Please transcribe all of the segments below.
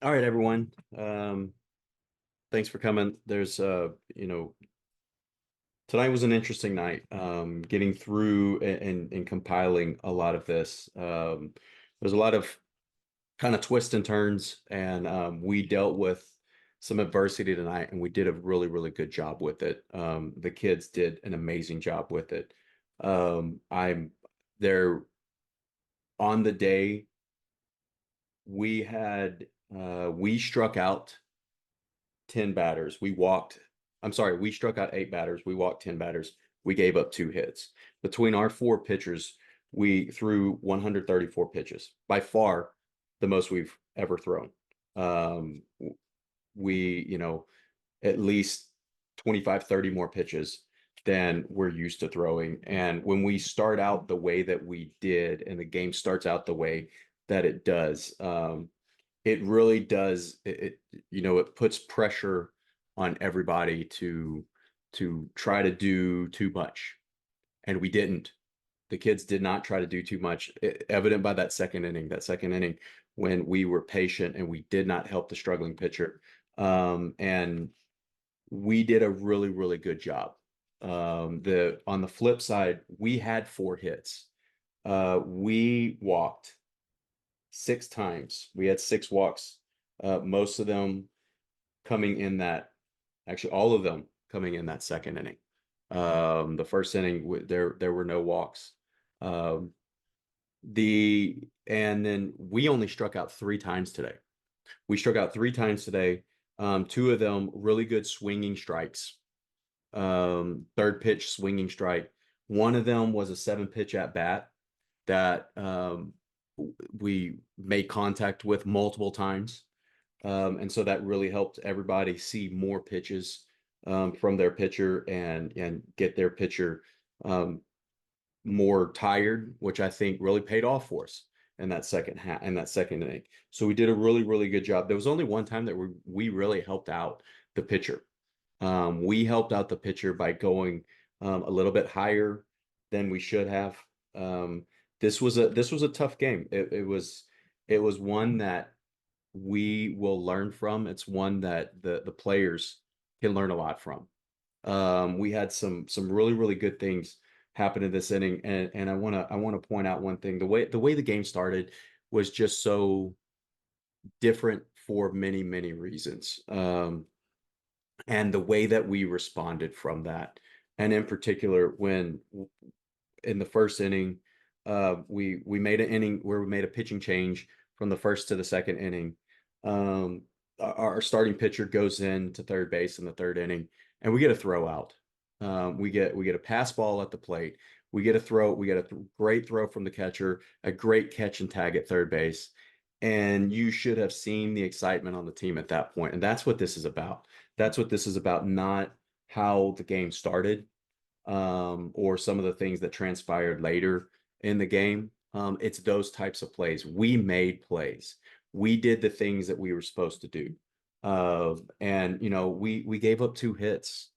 All right, everyone. Thanks for coming. Tonight was an interesting night. Getting through and compiling a lot of this. There's a lot of kind of twists and turns, and we dealt with some adversity tonight, and we did a really, really good job with it. The kids did an amazing job with it. I'm there on the day we struck out 10 batters. We struck out 8 batters. We walked 10 batters. We gave up 2 hits. Between our 4 pitchers, we threw 134 pitches, by far the most we've ever thrown. Um, we, at least 25, 30 more pitches than we're used to throwing. And when we start out the way that we did, and the game starts out the way that it does, it really does it puts pressure on everybody to try to do too much, and we didn't. The kids did not try to do too much, evident by that second inning when we were patient and we did not help the struggling pitcher. And we did a really, really good job. The On the flip side, we had 4 hits. We walked 6 times. We had 6 walks, most of them coming in that, actually all of them coming in that second inning. The first inning, there were no walks. Um, and then we only struck out 3 times today. We struck out 3 times today. 2 of them really good swinging strikes. Third pitch swinging strike. One of them was a 7 pitch at bat that we made contact with multiple times. And so that really helped everybody see more pitches from their pitcher and get their pitcher um, more tired, which I think really paid off for us in that second inning. So we did a really, really good job. There was only one time that we really helped out the pitcher. We helped out the pitcher by going a little bit higher than we should have. Um, this was a tough game. It was one that we will learn from. It's one that the players can learn a lot from. We had some really, really good things happen in this inning, and I want to point out one thing. The way the game started was just so different for many, many reasons. And the way that we responded from that. And in particular, when in the first inning, we made an inning where we made a pitching change from the first to the second inning. Our starting pitcher goes in to third base in the third inning, and we get a throw out. We get a pass ball at the plate. We get a great throw from the catcher, a great catch and tag at third base. And you should have seen the excitement on the team at that point. And that's what this is about. That's what this is about, not how the game started, or some of the things that transpired later in the game. It's those types of plays. We made plays. We did the things that we were supposed to do. And we gave up 2 hits.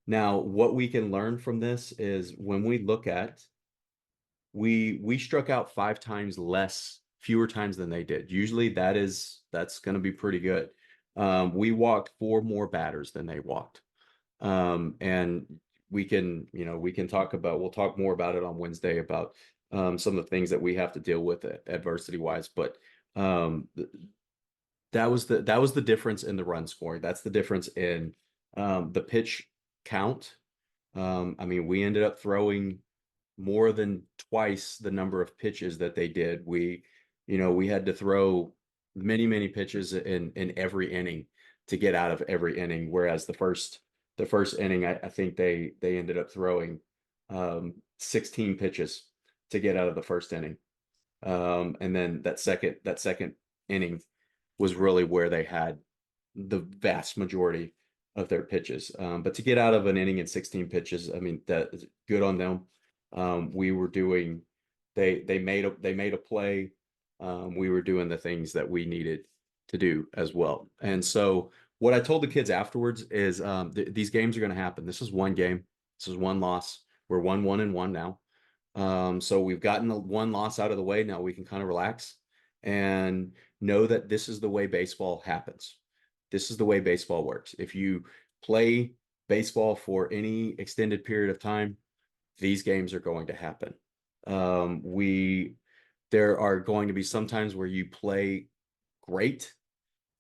Now, what we can learn from this is when we look at we struck out 5 times fewer times than they did. Usually that's going to be pretty good. We walked 4 more batters than they walked. And we'll talk more about it on Wednesday about some of the things that we have to deal with adversity wise. But um, th- that was the difference in the run scoring. That's the difference in the pitch count. I mean, we ended up throwing more than twice the number of pitches that they did. We had to throw many, many pitches in every inning to get out of every inning. Whereas the first inning, I think they ended up throwing 16 pitches to get out of the first inning. And then that second inning was really where they had the vast majority of their pitches. But to get out of an inning in 16 pitches, I mean, that is good on them. We were doing, they made a play. We were doing the things that we needed to do as well. And so what I told the kids afterwards is these games are going to happen. This is one game. This is one loss. We're 1-1-1 now. So we've gotten the one loss out of the way. Now we can kind of relax. And know that this is the way baseball happens. This is the way baseball works. If you play baseball for any extended period of time, these games are going to happen. There are going to be some times where you play great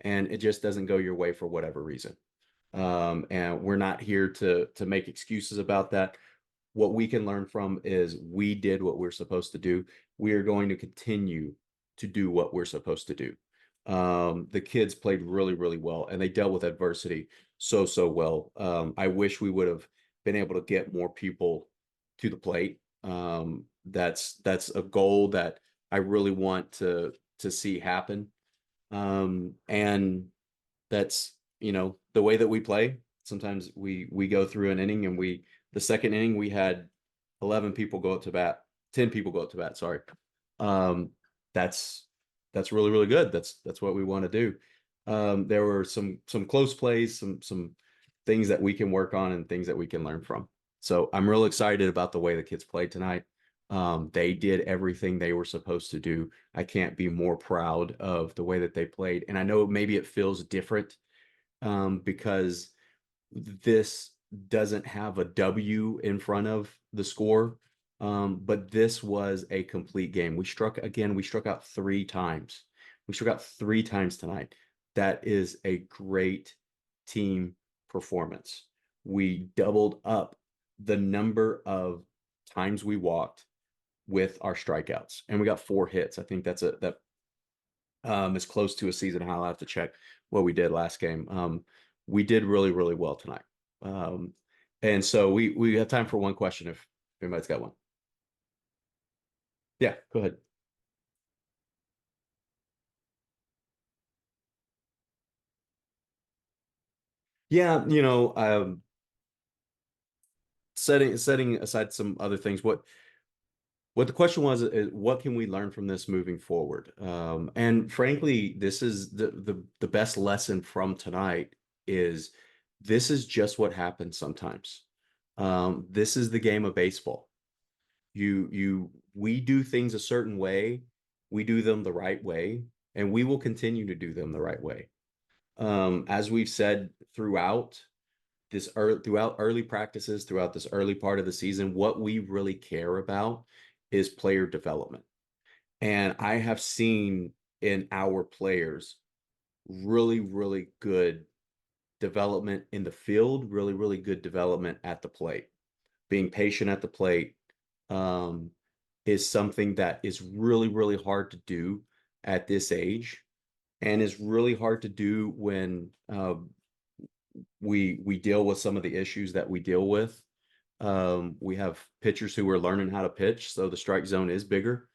and it just doesn't go your way for whatever reason. And we're not here to make excuses about that. What we can learn from is we did what we're supposed to do. We are going to continue to do what we're supposed to do. The kids played really, really well, and they dealt with adversity so well. I wish we would have been able to get more people to the plate. That's a goal that I really want to see happen. And that's, the way that we play. Sometimes we go through an inning and the second inning we had 11 people go up to bat, 10 people go up to bat, sorry. Um, that's really, really good. That's what we want to do. There were some close plays, some things that we can work on and things that we can learn from. So I'm real excited about the way the kids played tonight. They did everything they were supposed to do. I can't be more proud of the way that they played. And I know maybe it feels different because this doesn't have a W in front of the score. But this was a complete game. We struck out 3 times. We struck out 3 times tonight. That is a great team performance. We doubled up the number of times we walked with our strikeouts, and we got 4 hits. I think that is close to a season high. I'll have to check what we did last game. We did really, really well tonight. And so we have time for one question if anybody's got one. Yeah, go ahead. Yeah, setting aside some other things, what the question was is what can we learn from this moving forward? And frankly, this is the best lesson from tonight is this is just what happens sometimes. This is the game of baseball. We do things a certain way, we do them the right way, and we will continue to do them the right way. As we've said throughout early practices, throughout this early part of the season, what we really care about is player development. And I have seen in our players really, really good development in the field, really, really good development at the plate. Being patient at the plate is something that is really, really hard to do at this age and is really hard to do when we deal with some of the issues that we deal with. We have pitchers who are learning how to pitch, so the strike zone is bigger.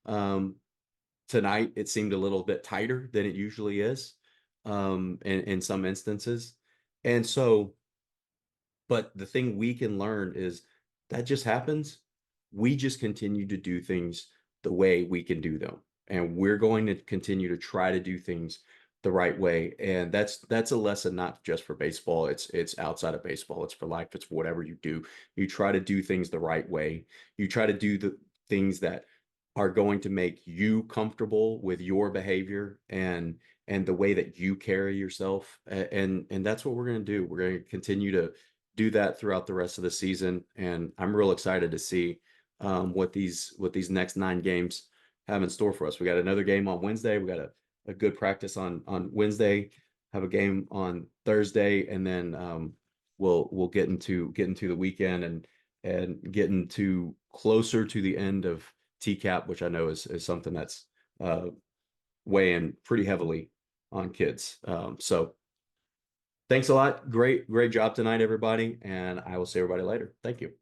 Tonight, it seemed a little bit tighter than it usually is in some instances. And so, but the thing we can learn is that just happens. We just continue to do things the way we can do them. And we're going to continue to try to do things the right way. And that's a lesson not just for baseball. It's outside of baseball. It's for life. It's for whatever you do. You try to do things the right way. You try to do the things that are going to make you comfortable with your behavior and the way that you carry yourself. And that's what we're going to do. We're going to continue to do that throughout the rest of the season. And I'm real excited to see what these next 9 games have in store for us. We got another game on Wednesday. We got a good practice on Wednesday, have a game on Thursday, and then we'll get into the weekend and get into closer to the end of TCAP, which I know is something that's weighing pretty heavily on kids. So thanks a lot. Great job tonight, everybody. And I will see everybody later. Thank you.